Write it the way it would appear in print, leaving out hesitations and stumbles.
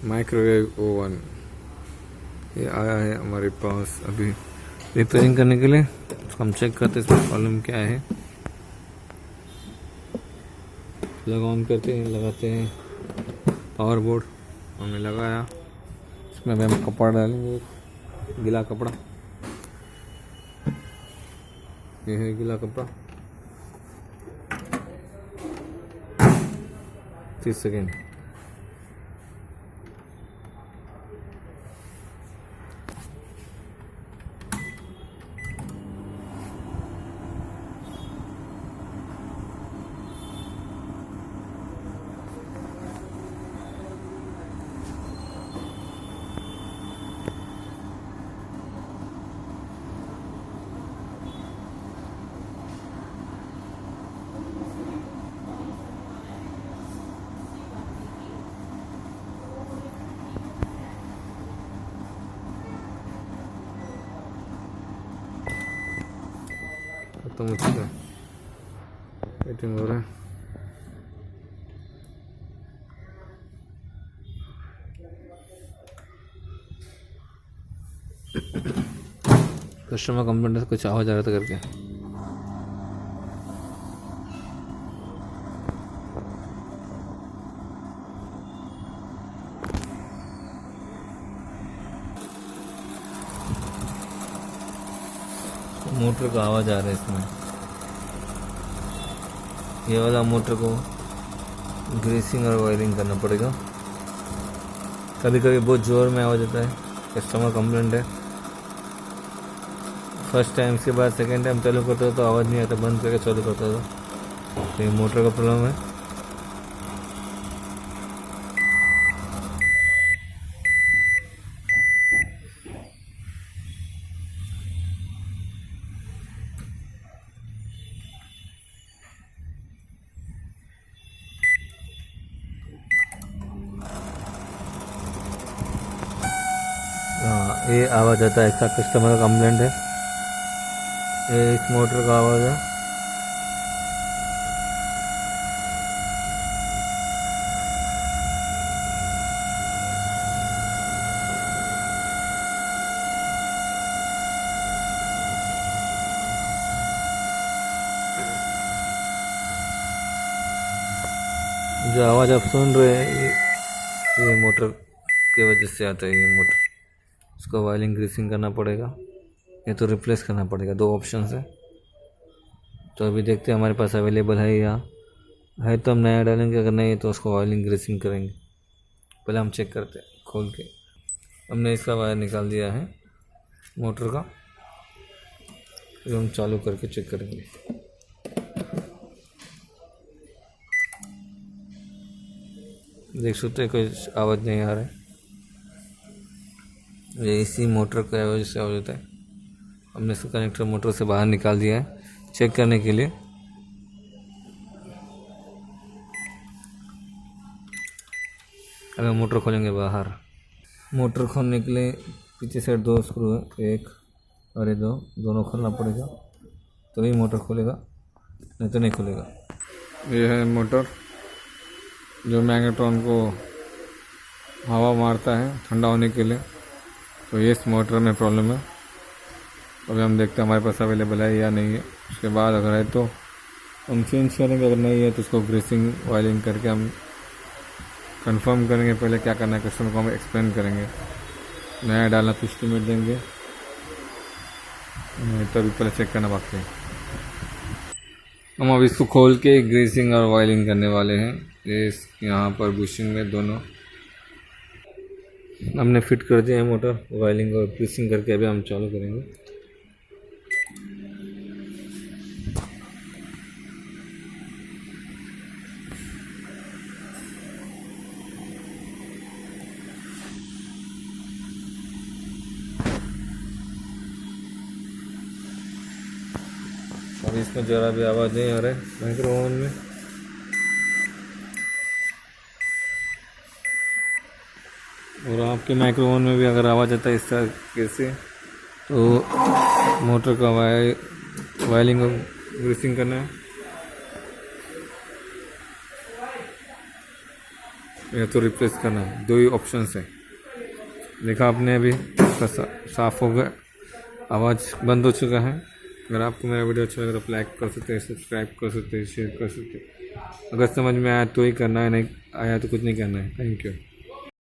Microwave oven ये आया है हमारे पास अभी रिपेयरिंग करने के लिए। तो हम चेक करते हैं इसमें प्रॉब्लम क्या है। प्लग ऑन करते हैं, लगाते हैं पावर बोर्ड हमने लगाया। इसमें अभी हम कपड़ा डालेंगे, गीला कपड़ा। ये है गीला कपड़ा। 30 सेकेंड। खत्म हो चुका है, वेटिंग हो रहा है। कस्टमर कंप्लेंट से कुछ आवाज आ रहा था करके। मोटर का आवाज आ रहा है इसमें। ये वाला मोटर को ग्रीसिंग और वायरिंग करना पड़ेगा। कभी कभी बहुत जोर में आवाज आता है, कस्टमर कंप्लेंट है। फर्स्ट टाइम के बाद सेकेंड टाइम चालू करता था तो आवाज़ नहीं आता, बंद करके चालू करता था। तो ये मोटर का प्रॉब्लम है। हाँ, ये आवाज़ आता है, इसका कस्टमर का कंप्लेंट है। ये इस मोटर का आवाज़ है। जो आवाज़ आप सुन रहे हैं ये मोटर की वजह से आता है। ये मोटर, इसको वायरिंग ग्रीसिंग करना पड़ेगा, ये तो रिप्लेस करना पड़ेगा। दो ऑप्शन है, तो अभी देखते हैं हमारे पास अवेलेबल है या है तो हम नया डालेंगे, अगर नहीं है तो उसको वायरिंग ग्रीसिंग करेंगे। पहले हम चेक करते हैं खोल के। हमने इसका वायर निकाल दिया है मोटर का, फिर हम चालू करके चेक करेंगे। देख सकते हैं कोई आवाज़ नहीं आ रहा है। ये इसी मोटर की वजह से आवाज़ होता है। हमने इसका कनेक्टर मोटर से बाहर निकाल दिया है चेक करने के लिए। अगर मोटर खोलेंगे बाहर, मोटर खोलने के लिए पीछे से 2 स्क्रू है, एक और ये दोनों खोलना पड़ेगा, तो ये मोटर खुलेगा, नहीं तो नहीं खुलेगा। ये है मोटर जो मैग्नेट्रॉन को हवा मारता है ठंडा होने के लिए। तो ये इस मोटर में प्रॉब्लम है। अभी हम देखते हैं हमारे पास अवेलेबल है या नहीं है। उसके बाद अगर है तो हम चेंज करेंगे, अगर नहीं है तो उसको ग्रीसिंग वायरिंग करके हम कंफर्म करेंगे। पहले क्या करना है कस्टमर को हम एक्सप्लेन करेंगे। नया डालना तो एस्टीमेट देंगे, नहीं तो अभी पहले चेक करना बाकी है। हम अब इसको खोल के ग्रीसिंग और वायरिंग करने वाले हैं। ये यहाँ पर बुशिंग में दोनों हमने फिट कर दिया है मोटर। वायरिंग और ग्रीसिंग करके अभी हम चालू करेंगे। अभी इसमें ज़रा भी आवाज़ नहीं आ रहा है माइक्रोफोन में। और आपके माइक्रोफोन में भी अगर आवाज़ आता है इस तरीके से तो मोटर का वायरिंग और ग्रीसिंग करना है। या तो रिप्लेस करना, दो ही ऑप्शन है। देखा आपने अभी इसका साफ हो गया, आवाज़ बंद हो चुका है। अगर आपको मेरा वीडियो अच्छा लगा तो लाइक कर सकते हैं, सब्सक्राइब कर सकते हैं, शेयर कर सकते हैं। अगर समझ में आया तो ही करना है, नहीं आया तो कुछ नहीं करना है। Thank you.